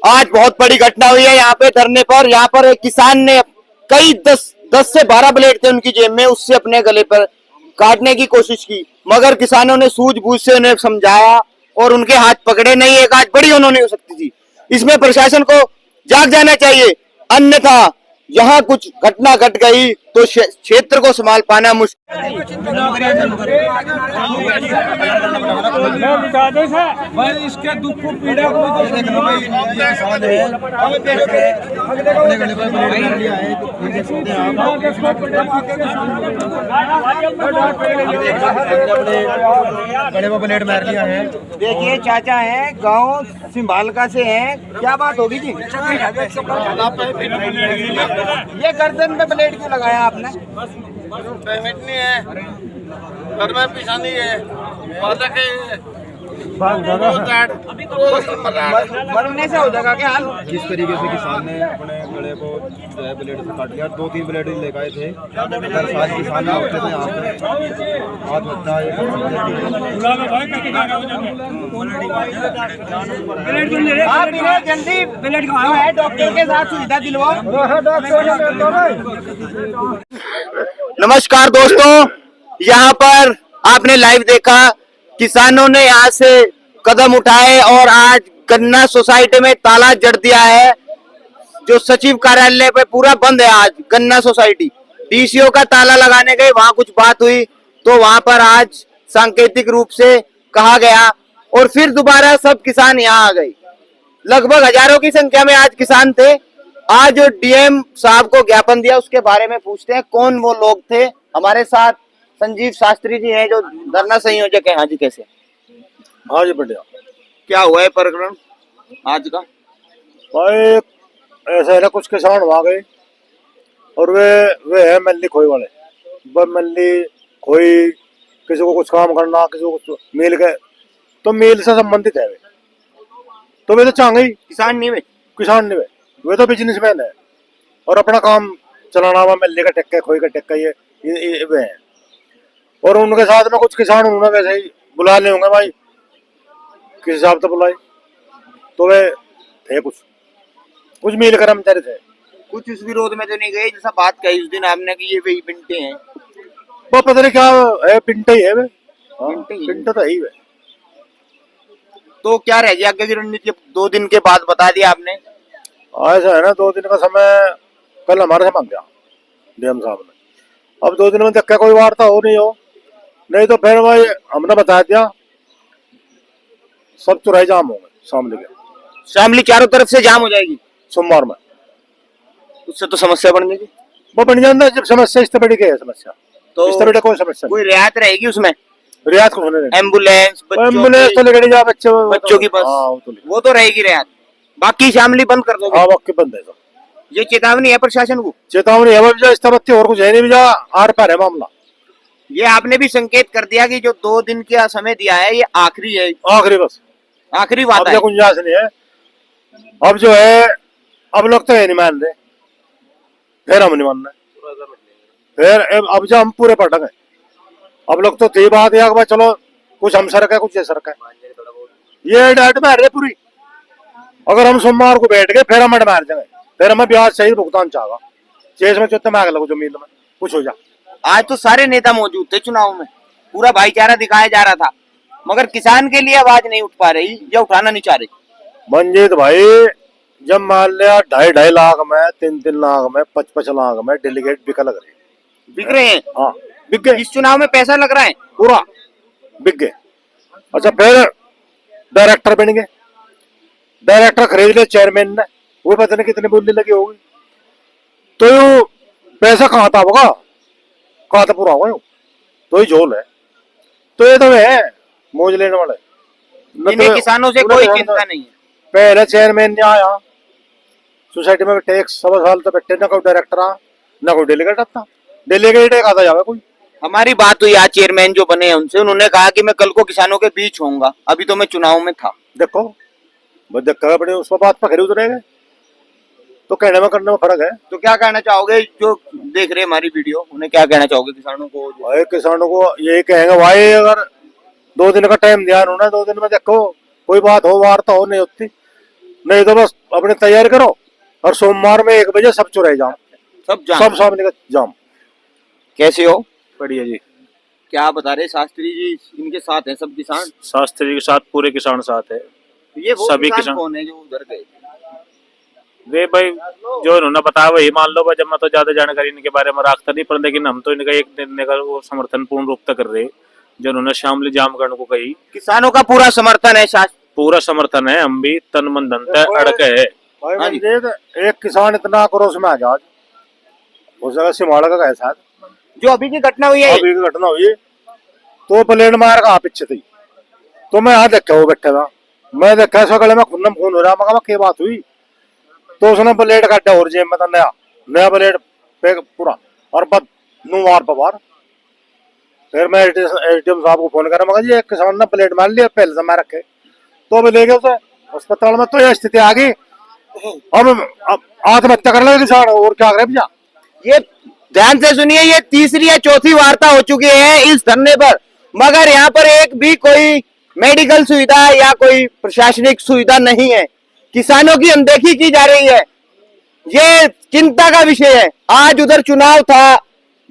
आज बहुत बड़ी घटना हुई है यहाँ पे धरने पर। यहाँ पर एक किसान ने कई 10 से 12 ब्लेड थे उनकी जेब में, उससे अपने गले पर काटने की कोशिश की, मगर किसानों ने सूझबूझ से उन्हें समझाया और उनके हाथ पकड़े नहीं। एक आज बड़ी उन्होंने हो सकती थी। इसमें प्रशासन को जाग जाना चाहिए, अन्यथा यहाँ कुछ घटना घट गई तो क्षेत्र को संभाल पाना मुश्किल। इसके दुख को पीड़ा को बड़े वो ब्लेड मार लिया है। देखिए चाचा हैं, गांव सिंभालका से हैं, क्या बात होगी जी? ये गर्दन में ब्लेड क्यों लगाया आपने? पेमेंट नहीं है, घर में पैसा नहीं है, पालक है, मरने से हो जाएगा क्या हाल? जिस तरीके से किसान ने अपने गले को जो है ब्लेड से काट लिया, 2-3 ब्लेड ले गए थे। हर साल किसान होते थे यहाँ पे हाथ बच्चा आप इन्हें जल्दी ब्लेड है डॉक्टर के साथ सुविधा दिलवाओ। नमस्कार दोस्तों, यहाँ पर आपने लाइव देखा, किसानों ने यहाँ से कदम उठाए और आज गन्ना सोसाइटी में ताला जड़ दिया है। जो सचिव कार्यालय पे पूरा बंद है आज गन्ना सोसाइटी। डीसीओ का ताला लगाने गए, वहां कुछ बात हुई तो वहां पर आज सांकेतिक रूप से कहा गया और फिर दोबारा सब किसान यहाँ आ गए। लगभग हजारों की संख्या में आज किसान थे। आज डीएम साहब को ज्ञापन दिया, उसके बारे में पूछते हैं कौन वो लोग थे। हमारे साथ संजीव शास्त्री जी हैं जो धरना संयोजक हैं। हाँ जी, कैसे? हाँ जी बढ़िया। क्या हुआ है प्रकरण आज का? भाई ऐसा है ना, कुछ किसान वहाँ गए और वे है मल्ली खोई वाले। वह मल्ली खोई, किसी को कुछ काम करना, किसी को कुछ मिल गए तो मिल से संबंधित है वे। तो वे तो चांगे ही किसान नहीं वे, किसान नहीं वे तो बिजनेसमैन है और अपना काम चलाना हुआ। मल्ली का टेक्का, खोई का टेक्का, ये वे है। और उनके साथ में कुछ किसान उन्होंने वैसे ही बुला ले होंगे भाई, किस हिसाब से बुलाए तो वे थे कुछ मिल कर्मचारी थे। कुछ इस विरोध में तो नहीं गए जैसा बात कही उस दिन आपने कि ये वही पिंटे हैं? वो पता नहीं क्या है, पिंटे ही है वे। पिंटे तो है ही वे। तो क्या रह गया आगे की रणनीति? 2 दिन के बाद बता दिया आपने। ऐसा है ना, 2 दिन का समय कल हमारे से मांग गया डीएम साहब ने। अब 2 दिन में तक क्या कोई वार्ता हो नहीं हो, नहीं तो फिर भाई हमने बता दिया सब चौराहे जाम होंगे। शामली चारों तरफ से जाम हो जाएगी सोमवार में। उससे तो समस्या बन जाएगी। वो बन जाता है जब समस्या इस तरह की है। समस्या तो इस तरह कोई समस्या कोई रियायत रहेगी उसमें? रियायत को होने एम्बुलेंस तो लेके जा बच्चों की बस, वो तो रहेगी रियायत। बाकी शामली बंद कर दो? हाँ, बाकी बंद है। ये चेतावनी है प्रशासन को? चेतावनी है, इस तरह और कुछ है नहीं, जा आर पार है मामला। ये आपने भी संकेत कर दिया कि जो 2 दिन का समय दिया है ये आखिरी है, बस आखिरी बात है। गुंजाइश नहीं है अब जो है। अब लोग तो नहीं मान रहे, फिर हम नहीं मान रहे, फिर अब जो हम पूरे पटक है। अब लोग तो थी बात है चलो कुछ हम सड़क है, कुछ ये सड़क है, ये डाट मार रहे पूरी। अगर हम सोमवार को बैठ गए फिर हम मार जाए, फिर हमें ब्याज सही भुगतान चाहेगा। चेस में चुत्ते मांग लगो जमीन में कुछ हो जा। आज तो सारे नेता मौजूद थे चुनाव में, पूरा भाईचारा दिखाया जा रहा था, मगर किसान के लिए आवाज नहीं उठ पा रही या उठाना नहीं चाह रही। मंजीत भाई, जब मान लिया 2.5 लाख में, 3 लाख में, 55 लाख में डेलीगेट बिक रहे हैं। हाँ, बिक गए। इस चुनाव में पैसा लग रहा है पूरा बिक गए। अच्छा, फिर डायरेक्टर बन गए, डायरेक्टर खरीद लिया चेयरमैन ने, वो पता नहीं कितनी बोली लगी होगी। तो पैसा कहाँ था होगा, कहाँ था पूरा होगा, तो ही झोल है। तो ये तो है मौज लेने वाले। इन्हें किसानों से कोई चिंता नहीं है। पहले चेयरमैन ने आया सोसाइटी में टैक्स 1.25 साल तो बैठे, ना कोई डायरेक्टर आ, ना कोई डेलीगेट आता। डेलीगेट एक आता जावे कोई। हमारी बात हुई आज चेयरमैन जो बने हैं उनसे, उन्होंने कहा कि मैं कल को किसानों के बीच होऊंगा, अभी तो मैं चुनाव में था। देखो बड़े उस बात पर खड़े उतरेंगे तो कहने में करने में फर्क है। तो क्या कहना चाहोगे जो देख रहे हमारी वीडियो, उन्हें क्या कहना चाहोगे किसानों को? भाई किसानों को यही कहेंगे भाई, अगर 2 दिन का टाइम दिया उन्होंने, 2 दिन में देखो कोई बात हो, वार्ता हो नहीं होती, नहीं तो बस अपने तैयार करो और सोमवार में 1 बजे सब चौराहे जाम, सब जाम। सब सामने का जाम। कैसे हो? बढ़िया जी। क्या बता रहे शास्त्री जी, इनके साथ हैं सब किसान? शास्त्री के साथ पूरे किसान साथ है। ये वो सभी किसान किसान कौन है जो उधर गए? वे भाई जो इन्होंने बताया वही मान लो। जब मैं तो ज्यादा जानकारी इनके बारे में रखता नहीं, पर लेकिन हम तो इनका एक दिन का वो समर्थन पूर्ण रूप से कर रहे हैं जो उन्होंने शामली जाम करने को कही। किसानों का पूरा समर्थन है शास्त्री? पूरा समर्थन है, हम भी तन मन धन से अड़के है। भाई हाँ जी। मंजीत, एक किसान इतना क्रोश में आ जा, उस जगह सिमाड़ा का गए साथ जो अभी की घटना हुई है, अभी की घटना हुई तो प्लेन मार का पीछे थी, तो मैं यहाँ देखा वो बैठा था, मैं देखा इसका गले में खून खून हो रहा, मगर क्या बात हुई, तो उसने ब्लेड काटा और जेब में था नया नया ब्लेड पे पूरा और बद नुवार पवार। फिर मैं एसडीएम साहब को फोन करा, मगर जी एक किसान ने ब्लेड मार लिया पहले से मैं रखे, तो अभी ले गए उसे अस्पताल में। तो यह स्थिति आ गई, अब आत्महत्या कर ले किसान, और क्या करे भैया। ये ध्यान से सुनिए, ये तीसरी या चौथी वार्ता हो चुकी है इस धरने पर, मगर यहाँ पर एक भी कोई मेडिकल सुविधा या कोई प्रशासनिक सुविधा नहीं है। किसानों की अनदेखी की जा रही है, ये चिंता का विषय है। आज उधर चुनाव था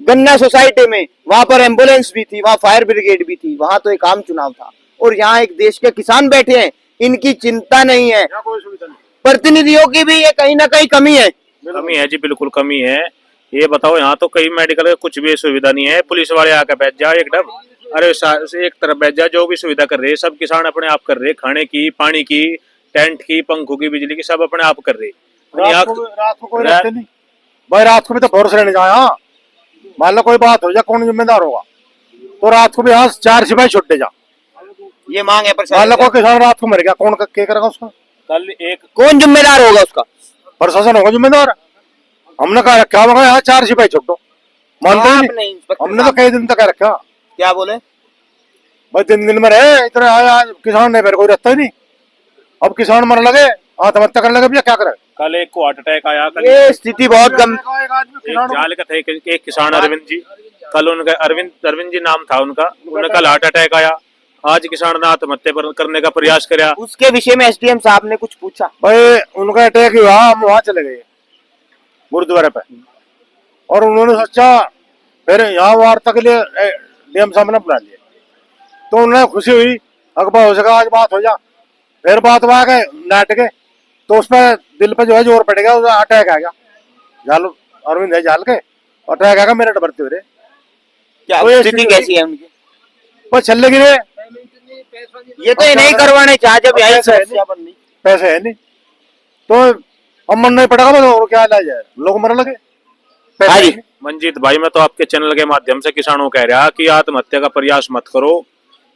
गन्ना सोसाइटी में, वहां पर एम्बुलेंस भी थी, वहां फायर ब्रिगेड भी थी, वहां तो एक आम चुनाव था, और यहाँ एक देश के किसान बैठे हैं, इनकी चिंता नहीं है। प्रतिनिधियों की भी ये कहीं ना कहीं कमी है। कमी है जी, बिल्कुल कमी है। ये बताओ यहाँ तो कई मेडिकल कुछ भी सुविधा नहीं है। पुलिस वाले आकर बैठ जाओ एक डब, अरे एक तरफ बैठ जाओ, जो भी सुविधा कर रहे हैं सब किसान अपने आप कर रहे हैं, खाने की, पानी की, टेंट की, पंखों की, बिजली की, सब अपने आप कर रहे हैं। रात को कोई रहते नहीं भाई, रात को भी तो भरोसे रहने जाए। हाँ मान लो कोई बात हो जाए, कौन जिम्मेदार होगा? तो रात को भी यहाँ 4 सिपाही छुट्टे जा, ये मांग है मान लो प्रशासन। कोई किसान रात को मर गया, कौन क्या करेगा उसका? कल एक कौन जिम्मेदार होगा उसका? प्रशासन होगा जिम्मेदार। हमने कहा रखा होगा यहाँ 4 सिपाही छुट्टो, मानते ही आप नहीं। नहीं, इंस्पेक्टर हमने तो साहब। कई दिन तक रखा क्या बोले? भाई, दिन में रहे इतना आया किसान ने, मेरे कोई रहता ही नहीं। अब किसान मर लगे, आत्महत्या करने लगे, भैया क्या करे? कल एक को हार्ट अटैक आया। कल ये स्थिति बहुत एक जाल का था, एक किसान अरविंद जी, कल उनका अरविंद जी नाम था उनका, उन्हें कल हार्ट अटैक आया। आज किसान ने आत्महत्या करने का प्रयास किया। उसके विषय में एसडीएम साहब ने कुछ पूछा? भाई उनका अटैक हुआ, हम वहां चले गए गुरुद्वारे पे, और उन्होंने सोचा फिर यहाँ वार्ता के लिए डीएम साहब ने बुला लिया, तो उन्हें खुशी हुई, अकबर हो सका आज बात हो जा। फिर बात वहां गए नाट के, तो उसमें दिल पे जो है जोर पड़ गया, उसका अटैक आ गया। जाल अरविंद है जाल के अटैक आ गया, मेरे भर्ती हो रहे। क्या तो ये स्थिति स्थिति- कैसी है उनकी? बस चल गिरे, ये तो ये नहीं करवाने चाहे, जब यही पैसे है समस्या बन रही। पैसे है नहीं, तो अब मन नहीं पड़ेगा, बस और क्या इलाज है, लोग मर लगे। पैसे हाँ जी। है नहीं। मंजीत भाई, मैं तो आपके चैनल के माध्यम से किसानों को कह रहा कि आत्महत्या का प्रयास मत करो,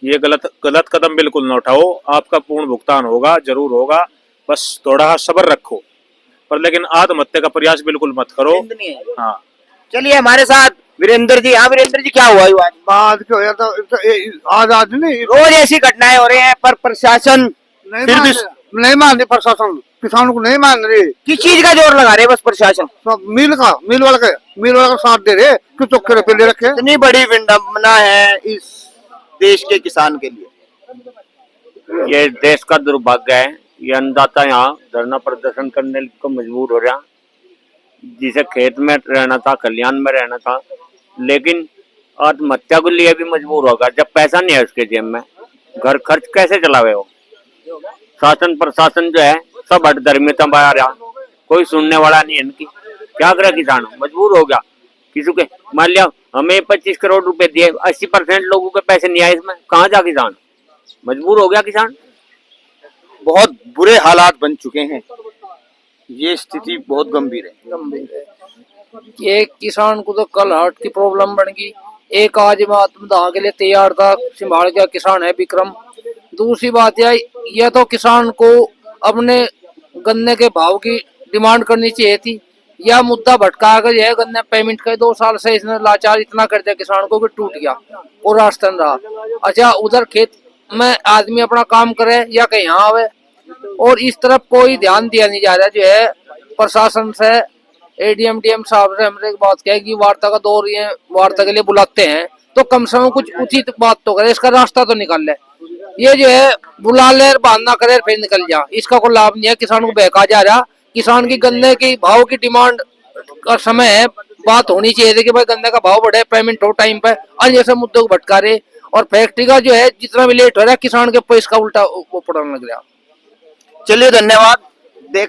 ये गलत कदम बिल्कुल न उठाओ। आपका पूर्ण भुगतान होगा, जरूर होगा, बस थोड़ा सब्र रखो, पर लेकिन आत्महत्या का प्रयास बिल्कुल मत करो। निंदनीय है। हाँ, चलिए हमारे साथ वीरेंद्र जी। हाँ वीरेंद्र जी, क्या हुआ आज? बाद के होया तो आज आज नहीं रोज ऐसी घटनाएं हो रही हैं, पर प्रशासन फिर भी नहीं मान रही प्रशासन, किसानों को नहीं मान रही। किस चीज का जोर लगा रहे हैं? बस प्रशासन सब मिल वाला का साथ दे रहे कि चौके पे ले रखे। इतनी बड़ी विडंबना है इस देश के किसान के लिए। ये देश का दुर्भाग्य है। ये अन्नदाता यहाँ धरना प्रदर्शन करने को मजबूर हो रहा, जिसे खेत में रहना था, खलिहान में रहना था, लेकिन आत्महत्या के लिए भी मजबूर होगा जब पैसा नहीं है उसके जेब में। घर खर्च कैसे चलावे हो? शासन प्रशासन जो है सब हटधर्मी तंबाया रहा, कोई सुनने वाला नहीं है इनकी। क्या करे किसान? मजबूर हो गया। किसी के मान लिया हमें 25 करोड़ रुपए दिए, 80% लोगों के पैसे नहीं आए, इसमें कहाँ जा किसान? मजबूर हो गया किसान। बहुत बुरे हालात बन चुके हैं, ये स्थिति बहुत गंभीर है। ये किसान को तो कल हार्ट की प्रॉब्लम बन गई, एक आज में आत्मदाह के लिए तैयार था, संभाल गया किसान है विक्रम। दूसरी बात यह तो किसान को अपने गन्ने के भाव की डिमांड करनी चाहिए थी। यह मुद्दा भटका कर यह गन्ने पेमेंट का 2 साल से इसने लाचार इतना कर दिया किसान को कि टूट गया और राजस्थान रहा। अच्छा, उधर खेत में आदमी अपना काम करे या कहीं यहाँ आवे, और इस तरफ कोई ध्यान दिया नहीं जा रहा। जो है प्रशासन से, एडीएम डीएम साहब से हमने एक बात कही कि वार्ता का दौर, ये वार्ता के लिए बुलाते हैं तो कम से कम कुछ उचित बात तो करे, इसका रास्ता तो निकाल ले। ये जो है बुला ले बहाना करे फिर निकल जा, इसका कोई लाभ नहीं है। किसान को बहका जा रहा। किसान की गन्ने की भाव की डिमांड का समय है, बात होनी चाहिए थी कि भाई गन्ने का भाव बढ़े, पेमेंट हो टाइम पे, और जैसे मुद्दों को भटका रहे। और फैक्ट्री का जो है जितना भी लेट हो रहा है किसान के ऊपर इसका उल्टा वो पड़ने लग रहा। चलिए धन्यवाद।